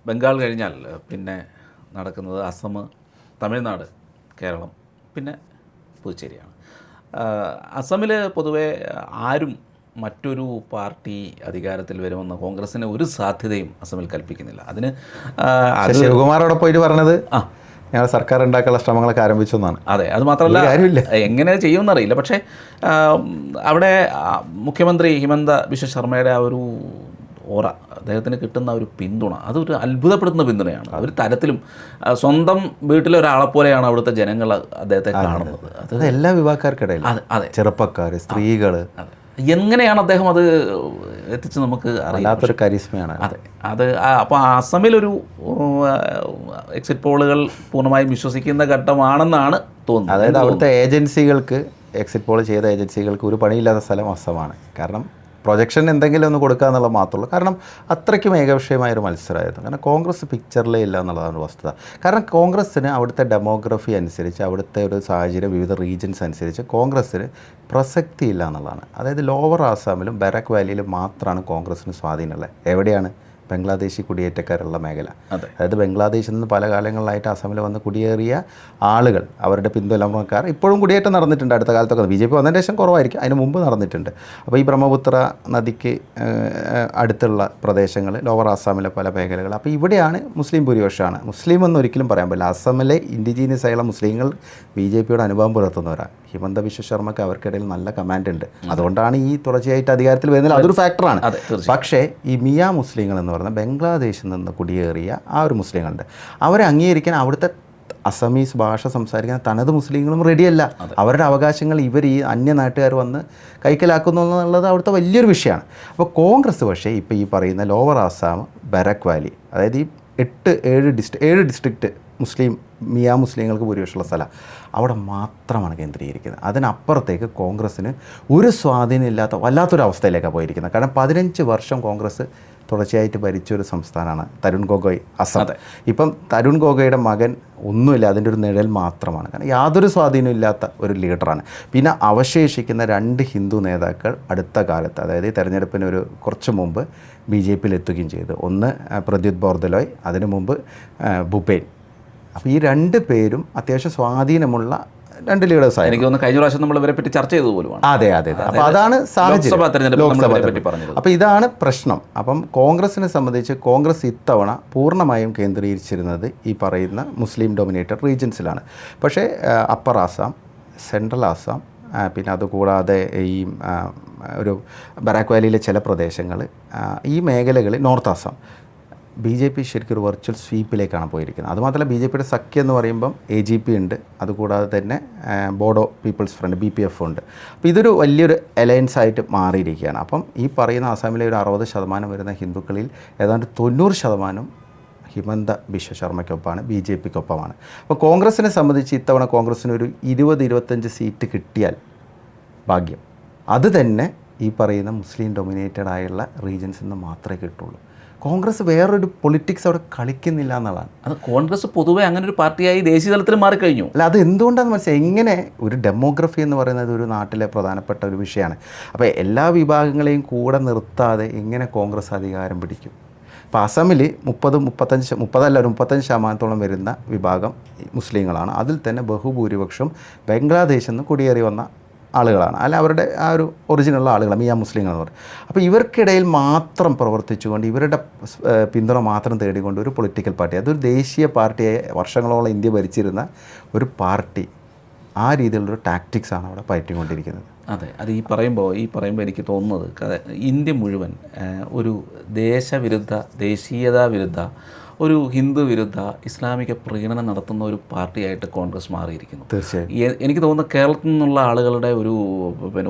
ബംഗാൾ കഴിഞ്ഞാൽ പിന്നെ നടക്കുന്നത് അസം, തമിഴ്നാട്, കേരളം, പിന്നെ പുതുച്ചേരിയാണ്. അസമിൽ പൊതുവെ ആരും മറ്റൊരു പാർട്ടി അധികാരത്തിൽ വരുമെന്ന് കോൺഗ്രസ്സിന് ഒരു സാധ്യതയും അസമിൽ കൽപ്പിക്കുന്നില്ല. അതിന് ശിവകുമാറോടെ പോയിട്ട് പറഞ്ഞത് ഞങ്ങൾ സർക്കാർ ഉണ്ടാക്കാനുള്ള ശ്രമങ്ങളൊക്കെ ആരംഭിച്ചു എന്നാണ്. അതെ, അത് മാത്രമല്ല കാര്യമില്ല, എങ്ങനെ ചെയ്യുമെന്നറിയില്ല. പക്ഷേ അവിടെ മുഖ്യമന്ത്രി ഹിമന്ത ബിശ്വ ശർമ്മയുടെ ആ ഒരു ഓറ, അദ്ദേഹത്തിന് കിട്ടുന്ന ഒരു പിന്തുണ, അതൊരു അത്ഭുതപ്പെടുത്തുന്ന പിന്തുണയാണ്. ഒരു തരത്തിലും സ്വന്തം വീട്ടിലെ ഒരാളെപ്പോലെയാണ് അവിടുത്തെ ജനങ്ങൾ അദ്ദേഹത്തെ കാണുന്നത്. അത് എല്ലാ വിഭാഗക്കാർക്കിടയിൽ, അതെ, ചെറുപ്പക്കാർ, സ്ത്രീകൾ, എങ്ങനെയാണ് അദ്ദേഹം അത് എത്തിച്ച് നമുക്ക് അറിയാത്തൊരു കരിസ്മയാണ്. അത് അപ്പോൾ അസമിലൊരു എക്സിറ്റ് പോളുകൾ പൂർണ്ണമായും വിശ്വസിക്കുന്ന ഘട്ടമാണെന്നാണ് തോന്നുന്നത്. അതായത് അവിടുത്തെ ഏജൻസികൾക്ക്, എക്സിറ്റ് പോൾ ചെയ്ത ഏജൻസികൾക്ക് ഒരു പണിയില്ലാത്ത സ്ഥലം അസമാണ്. കാരണം പ്രൊജക്ഷൻ എന്തെങ്കിലും ഒന്ന് കൊടുക്കുക എന്നുള്ളത് മാത്രമേ ഉള്ളൂ. കാരണം അത്രയ്ക്കും ഏകപക്ഷീയമായൊരു മത്സരമായിരുന്നു. കാരണം കോൺഗ്രസ് പിക്ചറിലേ ഇല്ല എന്നുള്ളതാണ് വസ്തുത. കാരണം കോൺഗ്രസ്സിന് അവിടുത്തെ ഡെമോഗ്രഫി അനുസരിച്ച്, അവിടുത്തെ ഒരു സാഹചര്യം, വിവിധ റീജിയൻസ് അനുസരിച്ച് കോൺഗ്രസ്സിന് പ്രസക്തി ഇല്ല എന്നുള്ളതാണ്. അതായത് ലോവർ ആസാമിലും ബരാക് വാലിയിലും മാത്രമാണ് കോൺഗ്രസ്സിന് സ്വാധീനമുള്ളത്. എവിടെയാണ്? ബംഗ്ലാദേശി കുടിയേറ്റക്കാരുള്ള മേഖല. അതായത് ബംഗ്ലാദേശിൽ നിന്ന് പല കാലങ്ങളിലായിട്ട് അസമിൽ വന്ന് കുടിയേറിയ ആളുകൾ, അവരുടെ പിന്തുണക്കാർ ഇപ്പോഴും കുടിയേറ്റം നടന്നിട്ടുണ്ട്. അടുത്ത കാലത്തൊക്കെ BJP വന്നതിന് ശേഷം കുറവായിരിക്കും, അതിന് മുമ്പ് നടന്നിട്ടുണ്ട്. അപ്പോൾ ഈ ബ്രഹ്മപുത്ര നദിക്ക് അടുത്തുള്ള പ്രദേശങ്ങൾ, ലോവർ ആസാമിലെ പല മേഖലകൾ, അപ്പോൾ ഇവിടെയാണ് മുസ്ലിം ഭൂരിപക്ഷമാണ്. മുസ്ലിം എന്ന് ഒരിക്കലും പറയാൻ പറ്റില്ല. അസമിലെ ഇൻഡിജീനിയസ് ആയുള്ള മുസ്ലിങ്ങൾ BJPയോട് അനുഭവം പുലർത്തുന്നവരാണ്. ഹിമന്ത ബിശ്വ ശർമ്മയ്ക്ക് അവർക്കിടയിൽ നല്ല കമാൻഡ് ഉണ്ട്. അതുകൊണ്ടാണ് ഈ തുടർച്ചയായിട്ട് അധികാരത്തിൽ വരുന്നത്. അതൊരു ഫാക്ടറാണ്. പക്ഷേ ഈ മിയ മുസ്ലിങ്ങൾ എന്ന് പറഞ്ഞാൽ ബംഗ്ലാദേശിൽ നിന്ന് കുടിയേറിയ ആ ഒരു മുസ്ലിങ്ങളുണ്ട്. അവരെ അംഗീകരിക്കാൻ അവിടുത്തെ അസമീസ് ഭാഷ സംസാരിക്കുന്ന തനത് മുസ്ലിങ്ങളും റെഡിയല്ല. അവരുടെ അവകാശങ്ങൾ ഇവർ ഈ അന്യ നാട്ടുകാർ വന്ന് കൈക്കലാക്കുന്നു എന്നുള്ളത് അവിടുത്തെ വലിയൊരു വിഷയമാണ്. അപ്പോൾ കോൺഗ്രസ് പക്ഷേ ഇപ്പോൾ ഈ പറയുന്ന ലോവർ ആസാം, ബരാക് വാലി, അതായത് ഈ 7 ഡിസ്ട്രിക്റ്റ് മിയ മുസ്ലിങ്ങൾക്ക് ഭൂരിപക്ഷമുള്ള സ്ഥലം, അവിടെ മാത്രമാണ് കേന്ദ്രീകരിക്കുന്നത്. അതിനപ്പുറത്തേക്ക് കോൺഗ്രസ്സിന് ഒരു സ്വാധീനമില്ലാത്ത വല്ലാത്തൊരു അവസ്ഥയിലേക്കാണ് പോയിരിക്കുന്നത്. കാരണം 15 വർഷം കോൺഗ്രസ് തുടർച്ചയായിട്ട് ഭരിച്ചൊരു സംസ്ഥാനമാണ് തരുൺ ഗൊഗോയ്, അസം. ഇപ്പം തരുൺ ഗൊഗോയുടെ മകൻ ഒന്നുമില്ല, അതിൻ്റെ ഒരു നിഴൽ മാത്രമാണ്. കാരണം യാതൊരു സ്വാധീനവും ഇല്ലാത്ത ഒരു ലീഡറാണ്. പിന്നെ അവശേഷിക്കുന്ന 2 ഹിന്ദു നേതാക്കൾ അടുത്ത കാലത്ത്, അതായത് ഈ തെരഞ്ഞെടുപ്പിന് ഒരു കുറച്ച് മുമ്പ് BJPയിൽ എത്തുകയും ചെയ്തു. ഒന്ന് പ്രദ്യുത് ബോർദലോയ്, അതിനു മുമ്പ് ഭൂപേൻ. അപ്പോൾ ഈ 2 പേരും അത്യാവശ്യം സ്വാധീനമുള്ള 2 ലീഡേഴ്സാണ്. എനിക്ക് തോന്നുന്നു കഴിഞ്ഞ പ്രാവശ്യം നമ്മൾ ഇവരെ പറ്റി ചർച്ച ചെയ്തത് പോലുമാണ്. അതെ. അപ്പോൾ അതാണ് സാഹചര്യം. അപ്പോൾ ഇതാണ് പ്രശ്നം. അപ്പം കോൺഗ്രസിനെ സംബന്ധിച്ച് കോൺഗ്രസ് ഇത്തവണ പൂർണ്ണമായും കേന്ദ്രീകരിച്ചിരുന്നത് ഈ പറയുന്ന മുസ്ലിം ഡൊമിനേറ്റഡ് റീജിയൻസിലാണ്. പക്ഷേ അപ്പർ ആസാം, സെൻട്രൽ ആസാം, പിന്നെ അതുകൂടാതെ ഈ ഒരു ബരാക് വാലിയിലെ ചില പ്രദേശങ്ങൾ, ഈ മേഖലകളിൽ നോർത്ത് ആസാം BJP ശരിക്കും ഒരു വെർച്വൽ സ്വീപ്പിലേക്കാണ് പോയിരിക്കുന്നത്. അതുമാത്രമല്ല BJPയുടെ സഖ്യം എന്ന് പറയുമ്പം AGP ഉണ്ട്, അതുകൂടാതെ തന്നെ ബോഡോ പീപ്പിൾസ് ഫ്രണ്ട് BPF ഉണ്ട്. അപ്പോൾ ഇതൊരു വലിയൊരു അലയൻസ് ആയിട്ട് മാറിയിരിക്കുകയാണ്. അപ്പം ഈ പറയുന്ന ആസാമിലെ ഒരു 60% വരുന്ന ഹിന്ദുക്കളിൽ ഏതാണ്ട് 90% ഹിമന്ത ബിശ്വ ശർമ്മയ്ക്കൊപ്പമാണ്, BJPക്കൊപ്പമാണ്. അപ്പോൾ കോൺഗ്രസിനെ സംബന്ധിച്ച് ഇത്തവണ കോൺഗ്രസ്സിനൊരു 20-25 സീറ്റ് കിട്ടിയാൽ ഭാഗ്യം. അത് തന്നെ ഈ പറയുന്ന മുസ്ലിം ഡൊമിനേറ്റഡ് ആയുള്ള റീജൻസിൽ നിന്ന് മാത്രമേ കിട്ടുള്ളൂ. കോൺഗ്രസ് വേറൊരു പൊളിറ്റിക്സ് അവിടെ കളിക്കുന്നില്ല എന്നുള്ളതാണ്. അത് കോൺഗ്രസ് പൊതുവേ അങ്ങനെ ഒരു പാർട്ടിയായി ദേശീയ തലത്തിൽ മാറിക്കഴിഞ്ഞു. അല്ല, അത് എന്തുകൊണ്ടാണെന്ന് മനസ്സിലായി. എങ്ങനെ ഒരു ഡെമോഗ്രഫി എന്ന് പറയുന്നത് ഒരു നാട്ടിലെ പ്രധാനപ്പെട്ട ഒരു വിഷയമാണ്. അപ്പോൾ എല്ലാ വിഭാഗങ്ങളെയും കൂടെ നിർത്താതെ എങ്ങനെ കോൺഗ്രസ് അധികാരം പിടിക്കും? ഇപ്പോൾ അസമിൽ 35% വരുന്ന വിഭാഗം മുസ്ലിങ്ങളാണ്. അതിൽ തന്നെ ബഹുഭൂരിപക്ഷം ബംഗ്ലാദേശിൽ നിന്ന് കുടിയേറി വന്ന ആളുകളാണ്, അല്ല അവരുടെ ആ ഒരു ഒറിജിനുള്ള ആളുകളാണ് മിയ മുസ്ലിങ്ങൾ എന്ന് പറയും. അപ്പോൾ ഇവർക്കിടയിൽ മാത്രം പ്രവർത്തിച്ചുകൊണ്ട്, ഇവരുടെ പിന്തുണ മാത്രം തേടിക്കൊണ്ട് ഒരു പൊളിറ്റിക്കൽ പാർട്ടി, അതൊരു ദേശീയ പാർട്ടിയെ വർഷങ്ങളോളം ഇന്ത്യ ഭരിച്ചിരുന്ന ഒരു പാർട്ടി, ആ രീതിയിലുള്ളൊരു ടാക്ടിക്സാണ് അവിടെ പയറ്റിക്കൊണ്ടിരിക്കുന്നത്. അതെ, അത് ഈ പറയുമ്പോൾ എനിക്ക് തോന്നുന്നത് ഇന്ത്യ മുഴുവൻ ഒരു ദേശവിരുദ്ധ, ദേശീയതാ വിരുദ്ധ, ഒരു ഹിന്ദു വിരുദ്ധ, ഇസ്ലാമിക പ്രീണനം നടത്തുന്ന ഒരു പാർട്ടിയായിട്ട് കോൺഗ്രസ് മാറിയിരിക്കുന്നു. തീർച്ചയായും എനിക്ക് തോന്നുന്നത് കേരളത്തിൽ നിന്നുള്ള ആളുകളുടെ ഒരു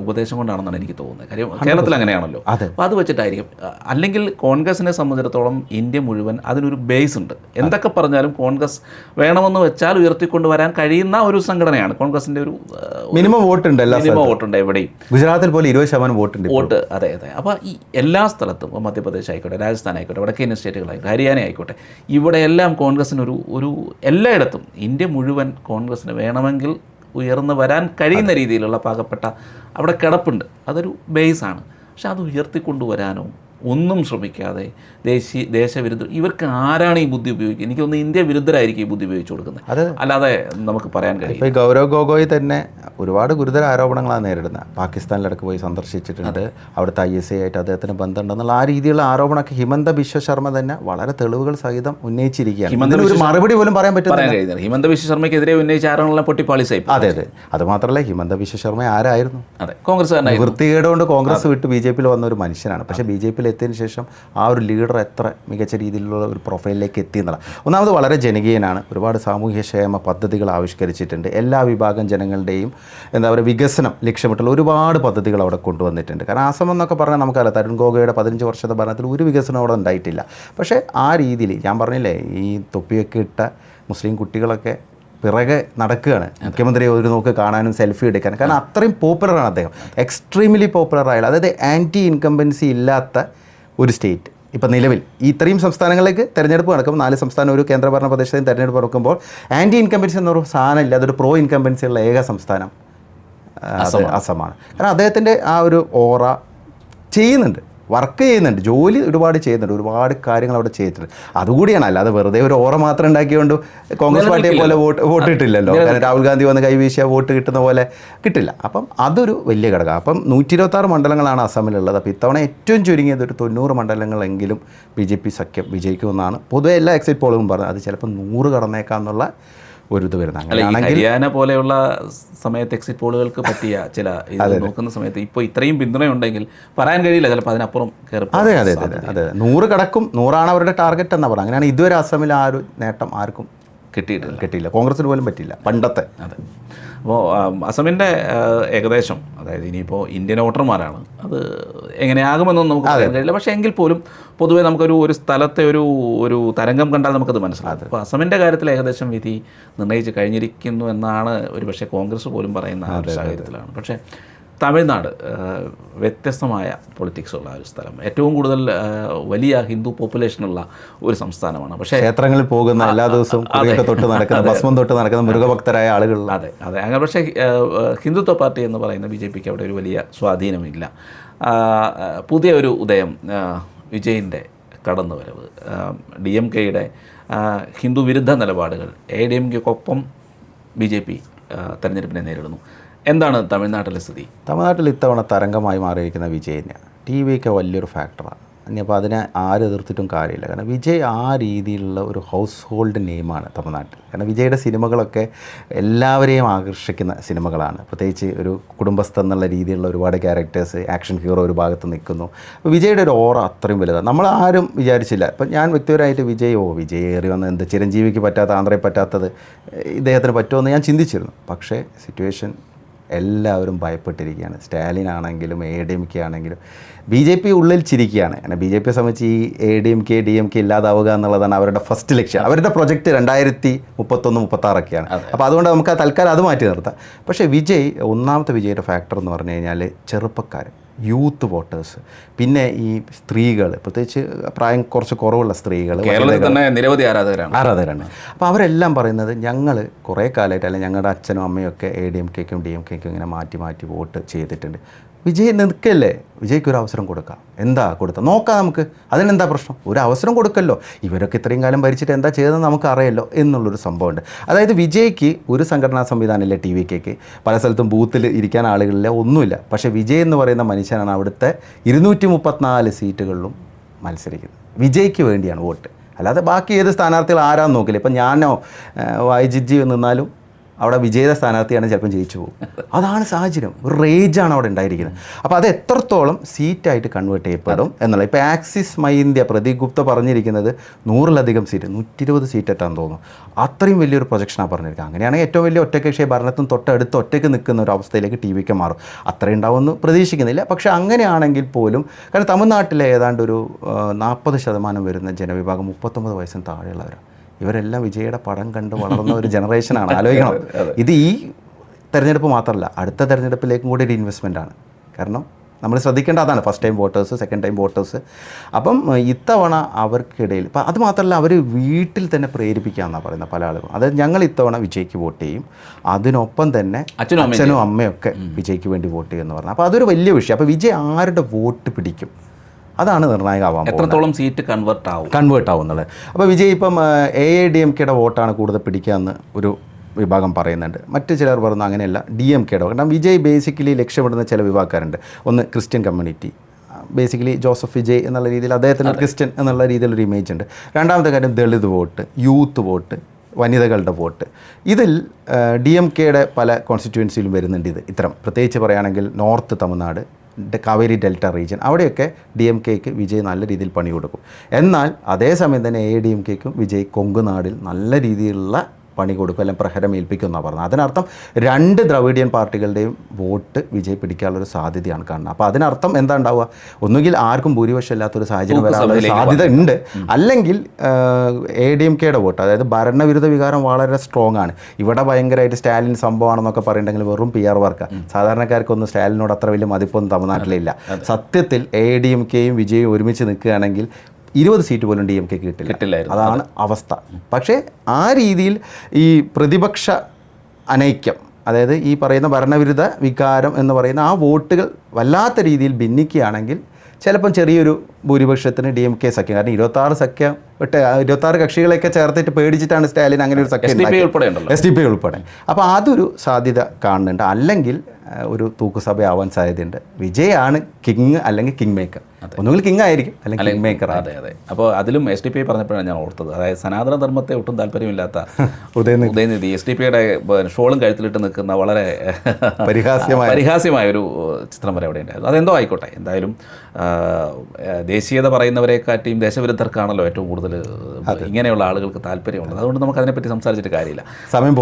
ഉപദേശം കൊണ്ടാണെന്നാണ് എനിക്ക് തോന്നുന്നത്. കാര്യം കേരളത്തിൽ അങ്ങനെയാണല്ലോ. അപ്പോൾ അത് വെച്ചിട്ടായിരിക്കും. അല്ലെങ്കിൽ കോൺഗ്രസിനെ സംബന്ധിച്ചിടത്തോളം ഇന്ത്യ മുഴുവൻ അതിനൊരു ബേസ് ഉണ്ട്. എന്തൊക്കെ പറഞ്ഞാലും കോൺഗ്രസ് വേണമെന്ന് വെച്ചാൽ ഉയർത്തിക്കൊണ്ടുവരാൻ കഴിയുന്ന ഒരു സംഘടനയാണ്. കോൺഗ്രസിൻ്റെ ഒരു മിനിമം വോട്ടുണ്ട്, എവിടെയും. ഗുജറാത്തിൽ പോലെ 20% വോട്ട്. അതെ. അപ്പോൾ ഈ എല്ലാ സ്ഥലത്തും, മധ്യപ്രദേശ് ആയിക്കോട്ടെ, രാജസ്ഥാൻ ആയിക്കോട്ടെ, വടക്കേന്ത്യൻ സ്റ്റേറ്റുകളായിക്കോട്ടെ, ഹരിയാന ആയിക്കോട്ടെ, ഇവിടെയെല്ലാം കോൺഗ്രസിന് ഒരു എല്ലായിടത്തും ഇന്ത്യ മുഴുവൻ കോൺഗ്രസിന് വേണമെങ്കിൽ ഉയർന്നു വരാൻ കഴിയുന്ന രീതിയിലുള്ള പാകപ്പെട്ട അവിടെ കിടപ്പുണ്ട്. അതൊരു ബേസാണ്. പക്ഷെ അത് ഉയർത്തിക്കൊണ്ടുവരാനോ ഒന്നും ശ്രമിക്കാതെ ദേശവിരുദ്ധ ഇവർക്ക് ആരാണ് ഈ ബുദ്ധി ഉപയോഗിക്കുക? എനിക്ക് തോന്നുന്നു ഇന്ത്യ വിരുദ്ധരായിരിക്കും ഈ ബുദ്ധി ഉപയോഗിച്ച് കൊടുക്കുന്നത്, അല്ലാതെ നമുക്ക് പറയാൻ കഴിയും. ഇപ്പോൾ ഈ ഗൗരവ് ഗൊഗോയ് തന്നെ ഒരുപാട് ഗുരുതര ആരോപണങ്ങളാണ് നേരിടുന്നത്. പാകിസ്ഥാനിലടക്ക് പോയി സന്ദർശിച്ചിട്ടുണ്ട്, അവിടുത്തെ ISI ആയിട്ട് അദ്ദേഹത്തിന് ബന്ധമുണ്ടെന്നുള്ള ആ രീതിയിലുള്ള ആരോപണമൊക്കെ ഹിമന്ത ബിശ്വ ശർമ്മ തന്നെ വളരെ തെളിവുകൾ സഹിതം ഉന്നയിച്ചിരിക്കുകയാണ്. ഒരു മറുപടി പോലും പറയാൻ പറ്റുന്നില്ല. ഹിമന്ത ബിശ്വ ശർമ്മയ്ക്കെതിരെ ഉന്നയിച്ച ആരോപണം പൊട്ടിപ്പാളിസായി. അതെ അതെ, അത് മാത്രമല്ല ഹിമന്ത ബിശ്വ ശർമ്മ ആരായിരുന്നു? അതെ, കോൺഗ്രസ് വൃത്തികേടുകൊണ്ട് കോൺഗ്രസ് വിട്ട് BJP വന്ന ഒരു മനുഷ്യനാണ്. പക്ഷേ BJP എത്തിയതിനു ശേഷം ആ ഒരു ലീഡർ എത്ര മികച്ച രീതിയിലുള്ള ഒരു പ്രൊഫൈലിലേക്ക് എത്തി എന്നുള്ള. ഒന്നാമത് വളരെ ജനകീയനാണ്, ഒരുപാട് സാമൂഹ്യക്ഷേമ പദ്ധതികൾ ആവിഷ്കരിച്ചിട്ടുണ്ട്, എല്ലാ വിഭാഗം ജനങ്ങളുടെയും എന്താ പറയുക വികസനം ലക്ഷ്യമിട്ടുള്ള ഒരുപാട് പദ്ധതികൾ അവിടെ കൊണ്ടുവന്നിട്ടുണ്ട്. കാരണം ആസം എന്നൊക്കെ പറഞ്ഞാൽ നമുക്കറിയാം, തരുൺ ഗൊഗോയുടെ 15 വർഷത്തെ ഭരണത്തിൽ ഒരു വികസനം അവിടെ ഉണ്ടായിട്ടില്ല. പക്ഷേ ആ രീതിയിൽ ഞാൻ പറഞ്ഞില്ലേ, ഈ തൊപ്പിയൊക്കെ ഇട്ട മുസ്ലിം കുട്ടികളൊക്കെ പിറകെ നടക്കുകയാണ് മുഖ്യമന്ത്രി ഒരു നോക്ക് കാണാനും സെൽഫി എടുക്കാനും. കാരണം അത്രയും പോപ്പുലറാണ് അദ്ദേഹം, എക്സ്ട്രീംലി പോപ്പുലറായ, അതായത് ആൻറ്റി ഇൻകംബൻസി ഇല്ലാത്ത ഒരു സ്റ്റേറ്റ്. ഇപ്പോൾ നിലവിൽ ഈ ഇത്രയും സംസ്ഥാനങ്ങളിലേക്ക് തെരഞ്ഞെടുപ്പ് നടക്കുമ്പോൾ 4 സംസ്ഥാനം ഒരു കേന്ദ്രഭരണ പ്രദേശത്തേയും തെരഞ്ഞെടുപ്പ് നടക്കുമ്പോൾ ആൻറ്റി ഇൻകംബൻസി എന്നൊരു സാധനം ഇല്ല, അതൊരു പ്രോ ഇൻകംബൻസി ഉള്ള ഏക സംസ്ഥാനം അസമാണ്. കാരണം അദ്ദേഹത്തിൻ്റെ ആ ഒരു ഓറ ചെയ്യുന്നുണ്ട്, വർക്ക് ചെയ്യുന്നുണ്ട്, ജോലി ഒരുപാട് ചെയ്യുന്നുണ്ട്, ഒരുപാട് കാര്യങ്ങൾ അവിടെ ചെയ്തിട്ടുണ്ട്. അതുകൂടിയാണ്, അല്ലാതെ വെറുതെ ഒരു ഓറ മാത്രം ഉണ്ടാക്കിക്കൊണ്ട് കോൺഗ്രസ് പാർട്ടിയെ പോലെ വോട്ട് കിട്ടില്ലല്ലോ. കാരണം രാഹുൽ ഗാന്ധി വന്ന് കൈവീശിയ വോട്ട് കിട്ടുന്ന പോലെ കിട്ടില്ല. അപ്പം അതൊരു വലിയ ഘടകം. അപ്പം 126 മണ്ഡലങ്ങളാണ് അസമിലുള്ളത്. അപ്പോൾ ഇത്തവണ ഏറ്റവും ചുരുങ്ങിയത് ഒരു 90 മണ്ഡലങ്ങളെങ്കിലും BJP സഖ്യം വിജയിക്കുമെന്നാണ് പൊതുവെ എല്ലാ എക്സിറ്റ് പോളും പറഞ്ഞത്. അത് ചിലപ്പോൾ 100 കടന്നേക്കാന്നുള്ള ഒരു ഇത് വരുന്നത്. ഹരിയാന പോലെയുള്ള സമയത്ത് എക്സിറ്റ് പോളുകൾക്ക് പറ്റിയ ചില ഇത് നോക്കുന്ന സമയത്ത് ഇപ്പോൾ ഇത്രയും പിന്തുണയുണ്ടെങ്കിൽ പറയാൻ കഴിയില്ല, ചിലപ്പോൾ അതിനപ്പുറം കയറി. അതെ അതെ അതെ അതെ, 100 കടക്കും, 100 അവരുടെ ടാർഗറ്റ് എന്നാ പറയുക. അങ്ങനെയാണ് ഇതുവരെ അസമിൽ ആ ഒരു നേട്ടം ആർക്കും കിട്ടിയില്ല, കോൺഗ്രസിന് പോലും പറ്റില്ല പണ്ടത്തെ. അതെ, അപ്പോൾ അസമിൻ്റെ ഏകദേശം, അതായത് ഇനിയിപ്പോൾ ഇന്ത്യൻ വോട്ടർമാരാണ്, അത് എങ്ങനെയാകുമെന്നൊന്നും നമുക്ക് പറയാൻ കഴിയില്ല. പക്ഷേ എങ്കിൽ പോലും പൊതുവേ നമുക്കൊരു സ്ഥലത്തെ ഒരു തരംഗം കണ്ടാൽ നമുക്കത് മനസ്സിലാകും. അപ്പോൾ അസമിൻ്റെ കാര്യത്തിൽ ഏകദേശം വിധി നിർണ്ണയിച്ച് കഴിഞ്ഞിരിക്കുന്നു എന്നാണ് ഒരു പക്ഷേ കോൺഗ്രസ് പോലും പറയുന്ന ആ ഒരു സാഹചര്യത്തിലാണ്. പക്ഷേ തമിഴ്നാട് വ്യത്യസ്തമായ പൊളിറ്റിക്സ് ഉള്ള ഒരു സ്ഥലം, ഏറ്റവും കൂടുതൽ വലിയ ഹിന്ദു പോപ്പുലേഷനുള്ള ഒരു സംസ്ഥാനമാണ്. പക്ഷേ ക്ഷേത്രങ്ങളിൽ പോകുന്ന എല്ലാ ദിവസവും തൊട്ട് നടക്കുന്ന ഭസ്മം തൊട്ട് നടക്കുന്ന മൃഗഭക്തരായ ആളുകൾ. അതെ അതെ, അങ്ങനെ. പക്ഷേ ഹിന്ദുത്വ പാർട്ടി എന്ന് പറയുന്ന BJPക്ക് അവിടെ ഒരു വലിയ സ്വാധീനമില്ല. പുതിയ ഒരു ഉദയം, വിജയിൻ്റെ കടന്നുവരവ്, DMKയുടെ ഹിന്ദു വിരുദ്ധ നിലപാടുകൾ, ADMKയ്ക്കൊപ്പം BJP തെരഞ്ഞെടുപ്പിനെ നേരിടുന്നു. എന്താണ് തമിഴ്നാട്ടിലെ സ്ഥിതി? തമിഴ്നാട്ടിൽ ഇത്തവണ തരംഗമായി മാറിയിരിക്കുന്ന വിജയിന് TVK വലിയൊരു ഫാക്ടറാണ്. ഇനിയിപ്പോൾ അതിനെ ആര് എതിർത്തിട്ടും കാര്യമില്ല. കാരണം വിജയ് ആ രീതിയിലുള്ള ഒരു ഹൗസ് ഹോൾഡ് നെയിമാണ് തമിഴ്നാട്ടിൽ. കാരണം വിജയുടെ സിനിമകളൊക്കെ എല്ലാവരെയും ആകർഷിക്കുന്ന സിനിമകളാണ്. പ്രത്യേകിച്ച് ഒരു കുടുംബസ്ഥ എന്നുള്ള രീതിയിലുള്ള ഒരുപാട് ക്യാരക്ടേഴ്സ്, ആക്ഷൻ ഹീറോ ഒരു ഭാഗത്ത് നിൽക്കുന്നു. അപ്പോൾ വിജയുടെ ഒരു ഓറ അത്രയും വലുതാണ്. നമ്മൾ ആരും വിചാരിച്ചില്ല. ഇപ്പം ഞാൻ വ്യക്തിപരമായിട്ട് വിജയ് ഏറി വന്ന് എന്ത് ചിരഞ്ജീവിക്ക് പറ്റാത്ത, ആന്ധ്രയെ പറ്റാത്തത് ഇദ്ദേഹത്തിന് പറ്റുമെന്ന് ഞാൻ ചിന്തിച്ചിരുന്നു. പക്ഷേ സിറ്റുവേഷൻ എല്ലാവരും ഭയപ്പെട്ടിരിക്കുകയാണ്. സ്റ്റാലിൻ ആണെങ്കിലും ADMK ആണെങ്കിലും BJP ഉള്ളിൽ ചിരിക്കുകയാണ്. കാരണം BJPയെ സംബന്ധിച്ച് ഈ ADMK DMK ഇല്ലാതാവുക എന്നുള്ളതാണ് അവരുടെ ഫസ്റ്റ് ലക്ഷ്യം. അവരുടെ പ്രൊജക്റ്റ് 2031-36 അപ്പോൾ അതുകൊണ്ട് നമുക്ക് തൽക്കാലം അത് മാറ്റി നിർത്താം. പക്ഷേ ഒന്നാമത്തെ വിജയുടെ ഫാക്ടർ എന്ന് പറഞ്ഞു കഴിഞ്ഞാൽ ചെറുപ്പക്കാർ, യൂത്ത് വോട്ടേഴ്സ്, പിന്നെ ഈ സ്ത്രീകൾ, പ്രത്യേകിച്ച് പ്രായം കുറച്ച് കുറവുള്ള സ്ത്രീകൾ, കേരളത്തിൽ തന്നെ നിരവധി ആരാധകരാണ്. അപ്പോൾ അവരെല്ലാം പറയുന്നത് ഞങ്ങൾ കുറേ കാലമായിട്ട്, അല്ലെങ്കിൽ ഞങ്ങളുടെ അച്ഛനും അമ്മയും ഒക്കെ ADMKയ്ക്കും DMKയ്ക്കും ഇങ്ങനെ മാറ്റി വോട്ട് ചെയ്തിട്ടുണ്ട്. വിജയ് നിൽക്കല്ലേ, വിജയ്ക്ക് ഒരു അവസരം കൊടുക്കാം. എന്താ കൊടുത്താൽ നോക്കാം, നമുക്ക് അതിനെന്താ പ്രശ്നം, ഒരു അവസരം കൊടുക്കല്ലോ. ഇവരൊക്കെ ഇത്രയും കാലം ഭരിച്ചിട്ട് എന്താ ചെയ്തതെന്ന് നമുക്ക് അറിയാമല്ലോ എന്നുള്ളൊരു സംഭവമുണ്ട്. അതായത് വിജയ്ക്ക് ഒരു സംഘടനാ സംവിധാനമില്ല, TVKയ്ക്ക് പല സ്ഥലത്തും ബൂത്തിൽ ഇരിക്കാൻ ആളുകളില്ല, ഒന്നുമില്ല. പക്ഷേ വിജയ് എന്ന് പറയുന്ന മനുഷ്യനാണ് അവിടുത്തെ 234 സീറ്റുകളിലും മത്സരിക്കുന്നത്. വിജയ്ക്ക് വേണ്ടിയാണ് വോട്ട്, അല്ലാതെ ബാക്കി ഏത് സ്ഥാനാർത്ഥികൾ ആരാന്ന് നോക്കില്ല. ഇപ്പം ഞാനോ YGG നിന്നാലും അവിടെ വിജയിത സ്ഥാനാർത്ഥിയാണ് ചിലപ്പം ജയിച്ചു പോകും. അതാണ് സാഹചര്യം, ഒരു റേജാണ് അവിടെ ഉണ്ടായിരിക്കുന്നത്. അപ്പോൾ അത് എത്രത്തോളം സീറ്റായിട്ട് കൺവേർട്ട് ചെയ്യപ്പെടും എന്നുള്ള. ഇപ്പോൾ axis my India Pradeep Gupta പറഞ്ഞിരിക്കുന്നത് 100-ലധികം സീറ്റ്, 120 സീറ്റ് എത്താൻ തോന്നുന്നു. അത്രയും വലിയൊരു പ്രൊജക്ഷനാണ് പറഞ്ഞിരിക്കുന്നത്. അങ്ങനെയാണെങ്കിൽ ഏറ്റവും വലിയ ഒറ്റകക്ഷി ഭരണത്തിന് തൊട്ടടുത്ത് ഒറ്റയ്ക്ക് നിൽക്കുന്ന ഒരു അവസ്ഥയിലേക്ക് TVK മാറും. അത്രയും ഉണ്ടാവുമെന്ന് പ്രതീക്ഷിക്കുന്നില്ല. പക്ഷേ അങ്ങനെയാണെങ്കിൽ പോലും, കാരണം തമിഴ്നാട്ടിലെ ഏതാണ്ട് ഒരു 40% വരുന്ന ജനവിഭാഗം 39 വയസ്സിന് താഴെയുള്ളവരാണ്. ഇവരെല്ലാം വിജയുടെ പടം കണ്ട് വളർന്ന ഒരു ജനറേഷനാണ്. ആലോചിക്കണം, ഇത് ഈ തെരഞ്ഞെടുപ്പ് മാത്രമല്ല, അടുത്ത തെരഞ്ഞെടുപ്പിലേക്കും കൂടി ഒരു ഇൻവെസ്റ്റ്മെൻറ്റാണ്. കാരണം നമ്മൾ ശ്രദ്ധിക്കേണ്ട അതാണ്, first time voters, second time voters. അപ്പം ഇത്തവണ അവർക്കിടയിൽ ഇപ്പം അത് മാത്രമല്ല, അവർ വീട്ടിൽ തന്നെ പ്രേരിപ്പിക്കാമെന്നാണ് പറയുന്നത് പല ആളുകളും. അതായത് ഞങ്ങൾ ഇത്തവണ വിജയ്ക്ക് വോട്ട് ചെയ്യും, അതിനൊപ്പം തന്നെ അച്ഛനും അമ്മയൊക്കെ വിജയ്ക്ക് വേണ്ടി വോട്ട് ചെയ്യുമെന്ന് പറഞ്ഞു. അപ്പോൾ അതൊരു വലിയ വിഷയം. അപ്പോൾ വിജയ് ആരുടെ വോട്ട് പിടിക്കും, അതാണ് നിർണായകമാവാൻ പോകുന്നത്. എത്രത്തോളം സീറ്റ് കൺവേർട്ട് ആവുന്നത്. അപ്പോൾ വിജയ് ഇപ്പം AIADMKയുടെ വോട്ടാണ് കൂടുതൽ പിടിക്കാമെന്ന് ഒരു വിഭാഗം പറയുന്നുണ്ട്. മറ്റു ചിലർ പറയുന്നത് അങ്ങനെയല്ല, DMKയുടെ. കാരണം വിജയ് ബേസിക്കലി ലക്ഷ്യമിടുന്ന ചില വിഭാഗക്കാരുണ്ട്. ഒന്ന് Christian community, basically Joseph Vijay എന്നുള്ള രീതിയിൽ അദ്ദേഹത്തിന് ക്രിസ്ത്യൻ എന്നുള്ള രീതിയിലൊരു ഇമേജ് ഉണ്ട്. രണ്ടാമത്തെ കാര്യം ദളിത് വോട്ട്, യൂത്ത് വോട്ട്, വനിതകളുടെ വോട്ട്. ഇതിൽ DMKയുടെ പല കോൺസ്റ്റിറ്റ്യുവൻസിയിലും വരുന്നുണ്ട് ഇത്തരം. പ്രത്യേകിച്ച് പറയുകയാണെങ്കിൽ north Tamil Nadu, Kaveri delta region, അവിടെയൊക്കെ DMKക്ക് വിജയ് നല്ല രീതിയിൽ പണി കൊടുക്കും. എന്നാൽ അതേസമയം തന്നെ AIADMKക്കും വിജയ് കൊങ്കുനാടിൽ നല്ല രീതിയിലുള്ള പണി കൊടുക്കും, അല്ലെങ്കിൽ പ്രഹരം ഏൽപ്പിക്കും എന്നാണ് പറഞ്ഞത്. അതിനർത്ഥം രണ്ട് ദ്രവിഡിയൻ പാർട്ടികളുടെയും വോട്ട് വിജയ് പിടിക്കാനുള്ളൊരു സാധ്യതയാണ് കാണുന്നത്. അപ്പോൾ അതിനർത്ഥം എന്താ ഉണ്ടാവുക? ഒന്നുകിൽ ആർക്കും ഭൂരിപക്ഷം ഇല്ലാത്തൊരു സാഹചര്യം വരാനുള്ള സാധ്യത ഉണ്ട്, അല്ലെങ്കിൽ AIADMKയുടെ വോട്ട്, അതായത് ഭരണവിരുദ്ധ വികാരം വളരെ സ്ട്രോങ് ആണ്. ഇവിടെ ഭയങ്കരമായിട്ട് സ്റ്റാലിൻ സംഭവമാണെന്നൊക്കെ പറയുന്നുണ്ടെങ്കിൽ വെറും PR വർക്കാണ്. സാധാരണക്കാർക്കൊന്നും സ്റ്റാലിനോട് അത്ര വലിയ മതിപ്പൊന്നും തമിഴ്നാട്ടിലില്ല. സത്യത്തിൽ AIADMKയും വിജയും ഒരുമിച്ച് നിൽക്കുകയാണെങ്കിൽ 20 സീറ്റ് പോലും DMKക്ക് കിട്ടില്ലായിരുന്നു. അതാണ് അവസ്ഥ. പക്ഷേ ആ രീതിയിൽ ഈ പ്രതിപക്ഷ അനൈക്യം, അതായത് ഈ പറയുന്ന ഭരണവിരുദ്ധ വികാരം എന്ന് പറയുന്ന ആ വോട്ടുകൾ വല്ലാത്ത രീതിയിൽ ഭിന്നിക്കുകയാണെങ്കിൽ ചിലപ്പം ചെറിയൊരു ഭൂരിപക്ഷത്തിന് DMK സഖ്യം, കാരണം 26 കക്ഷികളെയൊക്കെ ചേർത്തിട്ട് പേടിച്ചിട്ടാണ് സ്റ്റാലിൻ അങ്ങനെ ഒരു സഖ്യം SDP ഉൾപ്പെടെ. അപ്പോൾ അതൊരു സാധ്യത കാണുന്നുണ്ട്. അല്ലെങ്കിൽ ഒരു തൂക്കുസഭയാവാൻ സാധ്യതയുണ്ട്. വിജയാണ് കിങ് അല്ലെങ്കിൽ കിങ് മേക്കർ. ഒന്നുകിൽ കിങ് ആയിരിക്കും അല്ലെങ്കിൽ കിങ് മേക്കർ. അതെ. അപ്പോൾ അതിലും SDP പറഞ്ഞപ്പോഴാണ് ഞാൻ ഓർത്തത്. അതായത് സനാതന ധർമ്മത്തെ ഒട്ടും താല്പര്യമില്ലാത്ത ഉദയനിധി SDPയുടെ ഷോളും കഴുത്തിലിട്ട് നിൽക്കുന്ന വളരെ പരിഹാസ്യമായ ഒരു ചിത്രം വരെ അവിടെ ഉണ്ടായിരുന്നു. അതെന്തോ ആയിക്കോട്ടെ, എന്തായാലും ദേശീയത പറയുന്നവരെക്കാട്ടിയും ദേശവിരുദ്ധർക്കാണല്ലോ ഏറ്റവും കൂടുതൽ ഇങ്ങനെയുള്ള ആളുകൾക്ക് താല്പര്യമുള്ളത്. അതുകൊണ്ട് നമുക്ക് അതിനെപ്പറ്റി സംസാരിച്ചിട്ട് കാര്യമില്ല, സമയം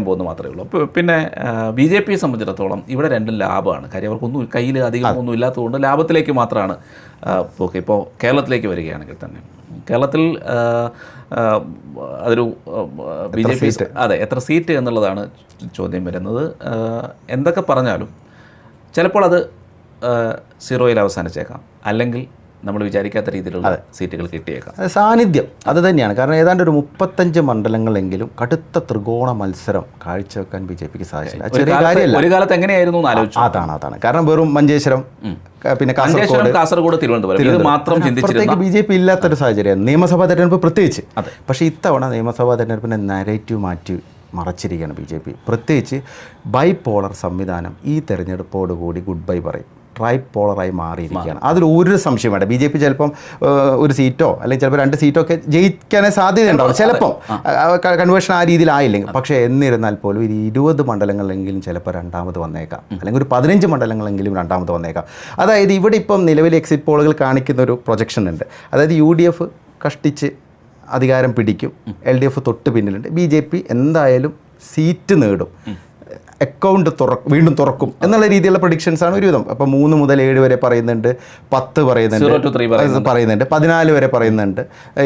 പോകുന്നു മാത്രമേ ഉള്ളൂ. പിന്നെ BJP സംബന്ധിച്ചിടത്തോളം ഇവിടെ രണ്ടും ലാഭമാണ്. കാര്യം അവർക്കൊന്നും കയ്യിൽ അധികം ഒന്നും ഇല്ലാത്തതുകൊണ്ട് ലാഭത്തിലേക്ക് മാത്രമാണ് ഓക്കെ. ഇപ്പോൾ കേരളത്തിലേക്ക് വരികയാണെങ്കിൽ തന്നെ കേരളത്തിൽ അതൊരു BJP എത്ര സീറ്റ് എന്നുള്ളതാണ് ചോദ്യം വരുന്നത്. എന്തൊക്കെ പറഞ്ഞാലും ചിലപ്പോൾ അത് 0-ൽ അവസാനിച്ചേക്കാം, അല്ലെങ്കിൽ നമ്മൾ വിചാരിക്കാത്ത രീതിയിലുള്ള സീറ്റുകൾ കിട്ടിയേക്കാം. സാന്നിധ്യം അത് തന്നെയാണ്. കാരണം ഏതാണ്ട് ഒരു 35 മണ്ഡലങ്ങളെങ്കിലും കടുത്ത ത്രികോണ മത്സരം കാഴ്ചവെക്കാൻ BJPക്ക് സാധിച്ചില്ല. ചെറിയ കാര്യമല്ല. ഒരു കാലത്ത് എങ്ങനെയായിരുന്നു ആലോചിച്ചു. അതാണ്. കാരണം വെറും മഞ്ചേശ്വരം, പിന്നെ കാസർഗോഡ്, തിരുവനന്തപുരം മാത്രം ചിന്തിച്ചിരുന്ന BJP ഇല്ലാത്തൊരു സാഹചര്യം, നിയമസഭാ തെരഞ്ഞെടുപ്പ് പ്രത്യേകിച്ച്. പക്ഷേ ഇത്തവണ നിയമസഭാ തെരഞ്ഞെടുപ്പിൻ്റെ നരേറ്റീവ് മാറ്റി മറച്ചിരിക്കുകയാണ് BJP. പ്രത്യേകിച്ച് ബൈപോളർ സംവിധാനം ഈ തെരഞ്ഞെടുപ്പോടുകൂടി ഗുഡ് ബൈ പറയും. ട്രൈപോളറായി മാറിയിരിക്കുകയാണ്. അതിലൊരു സംശയം വേണ്ട. BJP ചിലപ്പം ഒരു സീറ്റോ അല്ലെങ്കിൽ ചിലപ്പോൾ 2 സീറ്റോ ഒക്കെ ജയിക്കാനേ സാധ്യതയുണ്ടാവും. ചിലപ്പം കൺവേർഷൻ ആ രീതിയിലായില്ലെങ്കിൽ. പക്ഷേ എന്നിരുന്നാൽ പോലും ഒരു 20 മണ്ഡലങ്ങളിലെങ്കിലും ചിലപ്പോൾ രണ്ടാമത് വന്നേക്കാം, അല്ലെങ്കിൽ ഒരു 15 മണ്ഡലങ്ങളെങ്കിലും രണ്ടാമത് വന്നേക്കാം. അതായത് ഇവിടെ ഇപ്പം നിലവിൽ എക്സിറ്റ് പോളുകൾ കാണിക്കുന്ന ഒരു പ്രൊജക്ഷൻ ഉണ്ട്. അതായത് UDF കഷ്ടിച്ച് അധികാരം പിടിക്കും, LDF തൊട്ട് പിന്നിലുണ്ട്, BJP എന്തായാലും സീറ്റ് നേടും, അക്കൗണ്ട് വീണ്ടും തുറക്കും എന്നുള്ള രീതിയിലുള്ള പ്രഡിക്ഷൻസാണ് ഒരുവിധം. അപ്പോൾ 3 മുതൽ 7 വരെ പറയുന്നുണ്ട്, 10 പറയുന്നുണ്ട്, 14 വരെ പറയുന്നുണ്ട്.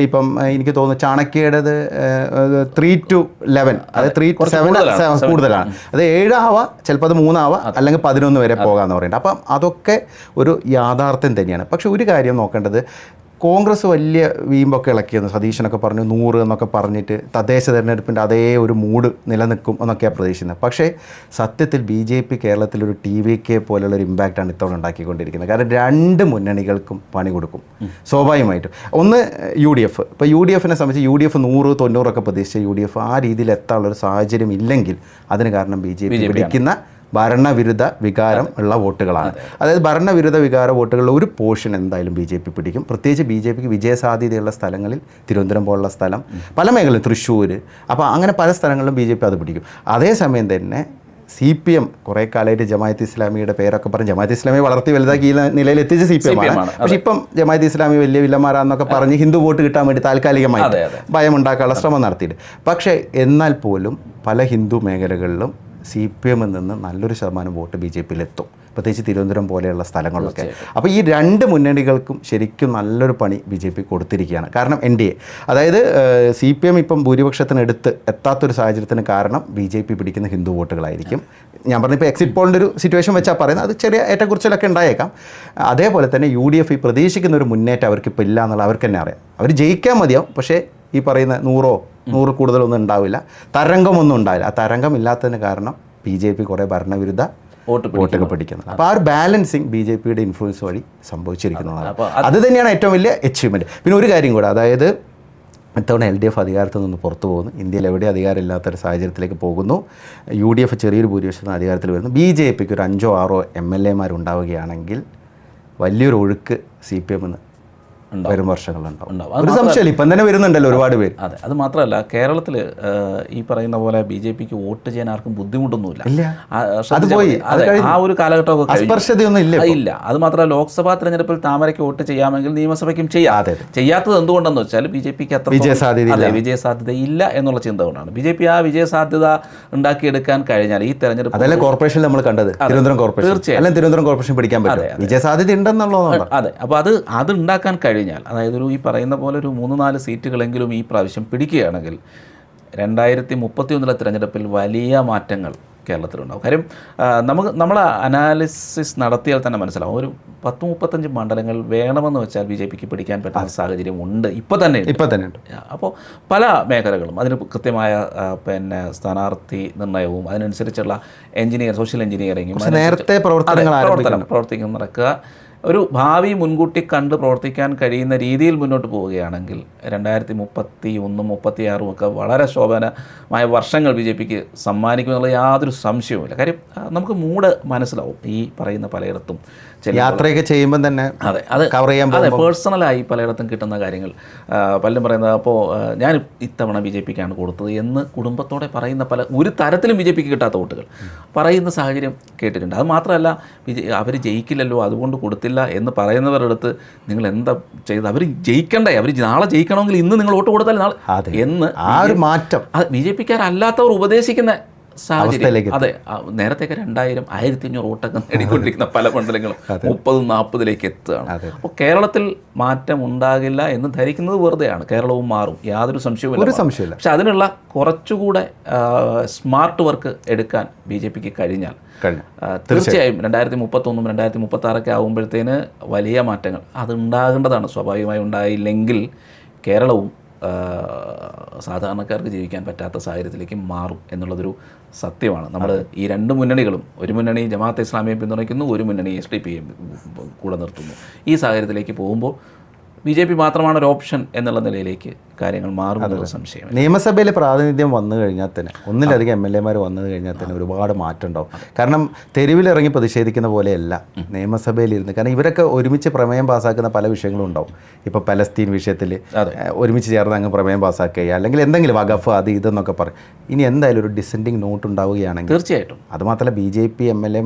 ഇപ്പം എനിക്ക് തോന്നുന്നു ചാണക്യയുടേത് 3 to 11, അതായത് 3 to 7 കൂടുതലാണ്. അത് 7 ആവാം, ചിലപ്പോൾ അത് 3 ആവാം, അല്ലെങ്കിൽ 11 വരെ പോകാമെന്ന് പറയുന്നുണ്ട്. അപ്പം അതൊക്കെ ഒരു യാഥാർത്ഥ്യം തന്നെയാണ്. പക്ഷെ ഒരു കാര്യം നോക്കേണ്ടത്, കോൺഗ്രസ് വലിയ വീമ്പൊക്കെ ഇളക്കിയെന്ന് സതീശനൊക്കെ പറഞ്ഞു, 100 എന്നൊക്കെ പറഞ്ഞിട്ട് തദ്ദേശ തെരഞ്ഞെടുപ്പിൻ്റെ അതേ ഒരു മൂഡ് നിലനിൽക്കും എന്നൊക്കെയാണ് പ്രതീക്ഷിക്കുന്നത്. പക്ഷേ സത്യത്തിൽ BJP കേരളത്തിലൊരു TVK പോലുള്ളൊരു ഇമ്പാക്റ്റാണ് ഇത്തവണ ഉണ്ടാക്കിക്കൊണ്ടിരിക്കുന്നത്. കാരണം 2 മുന്നണികൾക്കും പണി കൊടുക്കും സ്വാഭാവികമായിട്ടും. ഒന്ന് UDF. ഇപ്പോൾ UDFനെ സംബന്ധിച്ച് UDF 100, 90 ഒക്കെ പ്രതീക്ഷിച്ച UDF ആ രീതിയിൽ എത്താനുള്ളൊരു സാഹചര്യം ഇല്ലെങ്കിൽ അതിന് കാരണം BJP പിടിക്കുന്ന ഭരണവിരുദ്ധ വികാരം ഉള്ള വോട്ടുകളാണ്. അതായത് ഭരണവിരുദ്ധ വികാര വോട്ടുകളുടെ ഒരു പോർഷൻ എന്തായാലും BJP പിടിക്കും. പ്രത്യേകിച്ച് BJPക്ക് വിജയസാധ്യതയുള്ള സ്ഥലങ്ങളിൽ, തിരുവനന്തപുരം പോലുള്ള സ്ഥലം, പല മേഖലയും, തൃശ്ശൂർ, അപ്പോൾ അങ്ങനെ പല സ്ഥലങ്ങളിലും BJP അത് പിടിക്കും. അതേസമയം തന്നെ CPM കുറേ കാലമായിട്ട് ജമാഅത്ത് ഇസ്ലാമിയുടെ പേരൊക്കെ പറഞ്ഞ് ജമാഅത്ത് ഇസ്ലാമി വളർത്തി വലുതാക്കി ഈ നിലയിൽ എത്തിച്ച CPM ആണ്. പക്ഷേ ഇപ്പം ജമാഅത്ത് ഇസ്ലാമി വലിയ വില്ലന്മാരാന്നൊക്കെ പറഞ്ഞ് ഹിന്ദു വോട്ട് കിട്ടാൻ വേണ്ടി താൽക്കാലികമായി ഭയമുണ്ടാക്കാനുള്ള ശ്രമം നടത്തിയിട്ട്. പക്ഷേ എന്നാൽ പോലും പല ഹിന്ദു മേഖലകളിലും CPMൽ നിന്ന് നല്ലൊരു ശതമാനം വോട്ട് BJPയിലെത്തും, പ്രത്യേകിച്ച് തിരുവനന്തപുരം പോലെയുള്ള സ്ഥലങ്ങളിലൊക്കെ. അപ്പോൾ ഈ 2 മുന്നണികൾക്കും ശരിക്കും നല്ലൊരു പണി BJP കൊടുത്തിരിക്കുകയാണ്. കാരണം NDA, അതായത് CPM ഇപ്പം ഭൂരിപക്ഷത്തിനെടുത്ത് എത്താത്തൊരു സാഹചര്യത്തിന് കാരണം BJP പിടിക്കുന്ന ഹിന്ദു വോട്ടുകളായിരിക്കും. ഞാൻ പറഞ്ഞപ്പോൾ എക്സിറ്റ് പോളിൻ്റെ ഒരു സിറ്റുവേഷൻ വെച്ചാൽ പറയുന്നത്, അത് ചെറിയ ഏറ്റക്കുറിച്ചിലൊക്കെ ഉണ്ടായേക്കാം. അതേപോലെ തന്നെ UDF ഈ പ്രതീക്ഷിക്കുന്ന ഒരു മുന്നേറ്റം അവർക്കിപ്പോൾ ഇല്ല എന്നുള്ള അവർക്ക് തന്നെ അറിയാം. അവർ ജയിക്കാൻ മതിയാവും, പക്ഷേ ഈ പറയുന്ന 100 കൂടുതലൊന്നും ഉണ്ടാവില്ല, തരംഗമൊന്നും ഉണ്ടാവില്ല. ആ തരംഗം ഇല്ലാത്തതിന് കാരണം BJP കുറേ ഭരണവിരുദ്ധ വോട്ടൊക്കെ പിടിക്കുന്നത്. അപ്പോൾ ആ ഒരു ബാലൻസിങ് BJPയുടെ ഇൻഫ്ലുവൻസ് വഴി സംഭവിച്ചിരിക്കുന്നതാണ്. അത് തന്നെയാണ് ഏറ്റവും വലിയ അച്ചീവ്മെൻറ്റ്. പിന്നെ ഒരു കാര്യം കൂടെ, അതായത് ഇത്തവണ LDF അധികാരത്തിൽ നിന്ന് പുറത്തു പോകുന്നു, ഇന്ത്യയിൽ എവിടെ അധികാരമില്ലാത്തൊരു സാഹചര്യത്തിലേക്ക് പോകുന്നു, UDF ചെറിയൊരു ഭൂരിപക്ഷത്തിന് അധികാരത്തിൽ വരുന്നു, BJPക്ക് ഒരു 5-6 MLA ഉണ്ടാവുകയാണെങ്കിൽ വലിയൊരു ഒഴുക്ക് CPM വരും വർഷങ്ങളുണ്ടാവും. ഒരു സംശയമില്ല, ഇപ്പം തന്നെ വരുന്നുണ്ടല്ലോ ഒരുപാട് പേര്. അതെ, അത് മാത്രമല്ല കേരളത്തിൽ ഈ പറയുന്ന പോലെ BJPക്ക് വോട്ട് ചെയ്യാൻ ആർക്കും ബുദ്ധിമുട്ടൊന്നുമില്ല. ആ ഒരു കാലഘട്ടമൊക്കെ സ്പർശതയൊന്നും ഇല്ല. അത് മാത്രമല്ല ലോക്സഭാ തെരഞ്ഞെടുപ്പിൽ താമരയ്ക്ക് വോട്ട് ചെയ്യാമെങ്കിൽ നിയമസഭയ്ക്കും ചെയ്യാം. ചെയ്യാത്തത് എന്തുകൊണ്ടെന്ന് വെച്ചാൽ BJPക്ക് അത്ര വിജയസാധ്യത ഇല്ല എന്നുള്ള ചിന്ത കൊണ്ടാണ്. BJP ആ വിജയസാധ്യത ഉണ്ടാക്കിയെടുക്കാൻ കഴിഞ്ഞാൽ ഈ തെരഞ്ഞെടുപ്പ് അതല്ലേ കോർപ്പറേഷൻ നമ്മൾ കണ്ടത്, തിരുവനന്തപുരം കോർപ്പറേഷൻ, തീർച്ചയായും തിരുവനന്തപുരം കോർപ്പറേഷൻ പിടിക്കാൻ പറ്റും, വിജയസാധ്യത ഉണ്ടെന്നുള്ളതാണ്. അതെ, അപ്പോൾ അത് ഉണ്ടാക്കാൻ കഴിഞ്ഞാൽ, അതായത് ഈ പറയുന്ന പോലെ ഒരു 3-4 സീറ്റുകളെങ്കിലും ഈ പ്രാവശ്യം പിടിക്കുകയാണെങ്കിൽ 2031 തിരഞ്ഞെടുപ്പിൽ വലിയ മാറ്റങ്ങൾ കേരളത്തിലുണ്ടാവും. കാര്യം നമ്മൾ അനാലിസിസ് നടത്തിയാൽ തന്നെ മനസ്സിലാവും, ഒരു 10-35 മണ്ഡലങ്ങൾ വേണമെന്ന് വെച്ചാൽ BJPക്ക് പിടിക്കാൻ പറ്റുന്ന സാഹചര്യം ഉണ്ട്, ഇപ്പോൾ തന്നെ ഉണ്ട്. അപ്പോൾ പല മേഖലകളും അതിന് കൃത്യമായ സ്ഥാനാർത്ഥി നിർണ്ണയവും അതിനനുസരിച്ചുള്ള സോഷ്യൽ എഞ്ചിനീയറിംഗും നേരത്തെ പ്രവർത്തിക്കും നടക്കുക. ഒരു ഭാവി മുൻകൂട്ടി കണ്ട് പ്രവർത്തിക്കാൻ കഴിയുന്ന രീതിയിൽ മുന്നോട്ട് പോവുകയാണെങ്കിൽ 2031, 36 ഒക്കെ വളരെ ശോഭനമായ വർഷങ്ങൾ BJPക്ക് സമ്മാനിക്കുമെന്നുള്ള യാതൊരു സംശയവുമില്ല. കാര്യം നമുക്ക് മൂഡ് മനസ്സിലാവും ഈ പറയുന്ന പലയിടത്തും യാത്രയൊക്കെ ചെയ്യുമ്പോൾ തന്നെ കവർ ചെയ്യാൻ. അതെ, പേഴ്സണലായി പലയിടത്തും കിട്ടുന്ന കാര്യങ്ങൾ പലരും പറയുന്നത്, അപ്പോൾ ഞാൻ ഇത്തവണ BJPക്കാണ് കൊടുത്തത് എന്ന് കുടുംബത്തോടെ പറയുന്ന ഒരു തരത്തിലും BJPക്ക് കിട്ടാത്ത വോട്ടുകൾ പറയുന്ന സാഹചര്യം കേട്ടിട്ടുണ്ട്. അത് മാത്രമല്ല, അവർ ജയിക്കില്ലല്ലോ അതുകൊണ്ട് കൊടുത്തില്ല എന്ന് പറയുന്നവരുടെ അടുത്ത് നിങ്ങൾ എന്താ ചെയ്തത്, അവർ ജയിക്കണ്ടേ, അവർ നാളെ ജയിക്കണമെങ്കിൽ ഇന്ന് നിങ്ങൾ വോട്ട് കൊടുത്താൽ നാളെ എന്ന് ആ ഒരു മാറ്റം BJPക്കാരല്ലാത്തവർ ഉപദേശിക്കുന്ന സാഹചര്യം. അതെ, നേരത്തെയൊക്കെ 2000, 1500 വോട്ടൊക്കെ നേടിക്കൊണ്ടിരിക്കുന്ന പല മണ്ഡലങ്ങളും 30-40 എത്തുകയാണ്. അപ്പോൾ കേരളത്തിൽ മാറ്റം ഉണ്ടാകില്ല എന്ന് ധരിക്കുന്നത് വെറുതെയാണ്. കേരളവും മാറും, യാതൊരു സംശയവുമില്ല. പക്ഷെ അതിനുള്ള കുറച്ചുകൂടെ സ്മാർട്ട് വർക്ക് എടുക്കാൻ BJPക്ക് കഴിഞ്ഞാൽ തീർച്ചയായും 2031, 2036 ആകുമ്പോഴത്തേന് വലിയ മാറ്റങ്ങൾ അതുണ്ടാകേണ്ടതാണ്. സ്വാഭാവികമായി ഉണ്ടായില്ലെങ്കിൽ കേരളവും സാധാരണക്കാർക്ക് ജീവിക്കാൻ പറ്റാത്ത സാഹചര്യത്തിലേക്ക് മാറും എന്നുള്ളതൊരു സത്യമാണ്. നമ്മൾ ഈ 2 മുന്നണികളും, ഒരു മുന്നണി ജമാഅത്തെ ഇസ്ലാമിയെ പിന്തുണയ്ക്കുന്നു, ഒരു മുന്നണി SDP കൂടെ നിർത്തുന്നു. ഈ സാഹചര്യത്തിലേക്ക് പോകുമ്പോൾ BJP മാത്രമാണ് ഒരു ഓപ്ഷൻ എന്നുള്ള നിലയിലേക്ക് കാര്യങ്ങൾ മാറുമെന്നുള്ള സംശയം. നിയമസഭയിൽ പ്രാതിനിധ്യം വന്നു കഴിഞ്ഞാൽ തന്നെ, ഒന്നിലധികം MLA വന്നു കഴിഞ്ഞാൽ തന്നെ ഒരുപാട് മാറ്റം ഉണ്ടാവും. കാരണം തെരുവിലിറങ്ങി പ്രതിഷേധിക്കുന്ന പോലെയല്ല നിയമസഭയിലിരുന്ന്. കാരണം ഇവരൊക്കെ ഒരുമിച്ച് പ്രമേയം പാസ്സാക്കുന്ന പല വിഷയങ്ങളും ഉണ്ടാവും. ഇപ്പോൾ പലസ്തീൻ വിഷയത്തിൽ ഒരുമിച്ച് ചേർന്ന് അങ്ങ് പ്രമേയം പാസ്സാക്കുക, അല്ലെങ്കിൽ എന്തെങ്കിലും വഖഫ് അത് ഇതെന്നൊക്കെ പറയും. ഇനി എന്തായാലും ഒരു ഡിസെൻഡിങ് നോട്ട് ഉണ്ടാവുകയാണെങ്കിൽ തീർച്ചയായിട്ടും അതുമാത്രമല്ല BJP MLA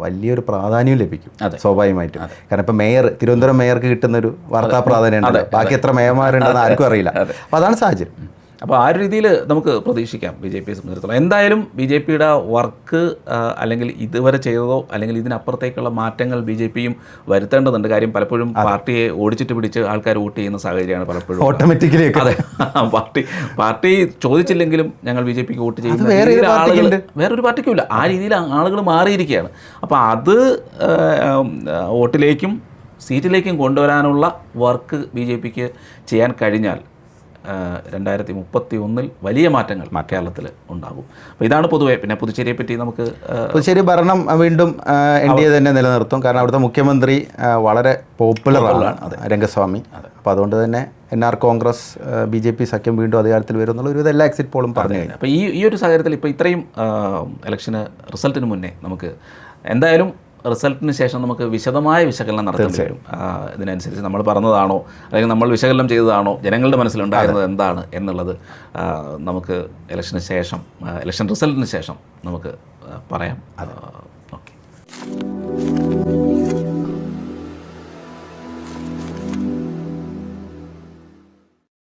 വലിയൊരു പ്രാധാന്യം ലഭിക്കും സ്വാഭാവികമായിട്ടും. കാരണം ഇപ്പോൾ തിരുവനന്തപുരം മേയർക്ക് കിട്ടുന്നൊരു വാർത്താ പ്രാധാന്യം, ബാക്കി എത്ര മേയർമാരുണ്ടെന്ന് ആർക്കും അറിയില്ല. അപ്പോൾ അതാണ് സാഹചര്യം. അപ്പോൾ ആ ഒരു രീതിയിൽ നമുക്ക് പ്രതീക്ഷിക്കാം BJPയെ സംബന്ധിച്ചിടത്തോളം. എന്തായാലും BJPയുടെ വർക്ക് അല്ലെങ്കിൽ ഇതുവരെ ചെയ്തതോ അല്ലെങ്കിൽ ഇതിനപ്പുറത്തേക്കുള്ള മാറ്റങ്ങൾ BJPയും വരുത്തേണ്ടതുണ്ട്. കാര്യം പലപ്പോഴും പാർട്ടിയെ ഓടിച്ചിട്ട് പിടിച്ച് ആൾക്കാർ വോട്ട് ചെയ്യുന്ന സാഹചര്യമാണ് പലപ്പോഴും ഓട്ടോമാറ്റിക്കലി. അതെ, പാർട്ടി ചോദിച്ചില്ലെങ്കിലും ഞങ്ങൾ BJPക്ക് വോട്ട് ചെയ്യുന്ന ആളുകൾ വേറൊരു പാർട്ടിക്കുമില്ല. ആ രീതിയിൽ ആളുകൾ മാറിയിരിക്കുകയാണ്. അപ്പോൾ അത് വോട്ടിലേക്കും സീറ്റിലേക്കും കൊണ്ടുവരാനുള്ള വർക്ക് BJPക്ക് ചെയ്യാൻ കഴിഞ്ഞാൽ 2031 വലിയ മാറ്റങ്ങൾ കേരളത്തിൽ ഉണ്ടാകും. അപ്പോൾ ഇതാണ് പൊതുവെ. പിന്നെ പുതുച്ചേരിയെ പറ്റി നമുക്ക് പുതുച്ചേരി ഭരണം വീണ്ടും NDA തന്നെ നിലനിർത്തും. കാരണം അവിടുത്തെ മുഖ്യമന്ത്രി വളരെ പോപ്പുലറാണ്, രംഗസ്വാമി. അപ്പോൾ അതുകൊണ്ട് തന്നെ NR കോൺഗ്രസ് BJP സഖ്യം വീണ്ടും അധികാരത്തിൽ വരും എന്നുള്ള ഒരു എല്ലാ എക്സിറ്റ് പോളും പറഞ്ഞു കഴിഞ്ഞു. അപ്പോൾ ഈ ഒരു സാഹചര്യത്തിൽ ഇപ്പോൾ ഇത്രയും ഇലക്ഷന് റിസൾട്ടിന് മുന്നേ നമുക്ക് എന്തായാലും റിസൾട്ടിന് ശേഷം നമുക്ക് വിശദമായ വിശകലനം നടത്തേണ്ടി വരും. ഇതിനനുസരിച്ച് നമ്മൾ പറഞ്ഞതാണോ അല്ലെങ്കിൽ നമ്മൾ വിശകലനം ചെയ്തതാണോ, ജനങ്ങളുടെ മനസ്സിലുണ്ടായിരുന്നത് എന്താണ് എന്നുള്ളത് നമുക്ക് ഇലക്ഷൻ റിസൾട്ടിന് ശേഷം നമുക്ക് പറയാം.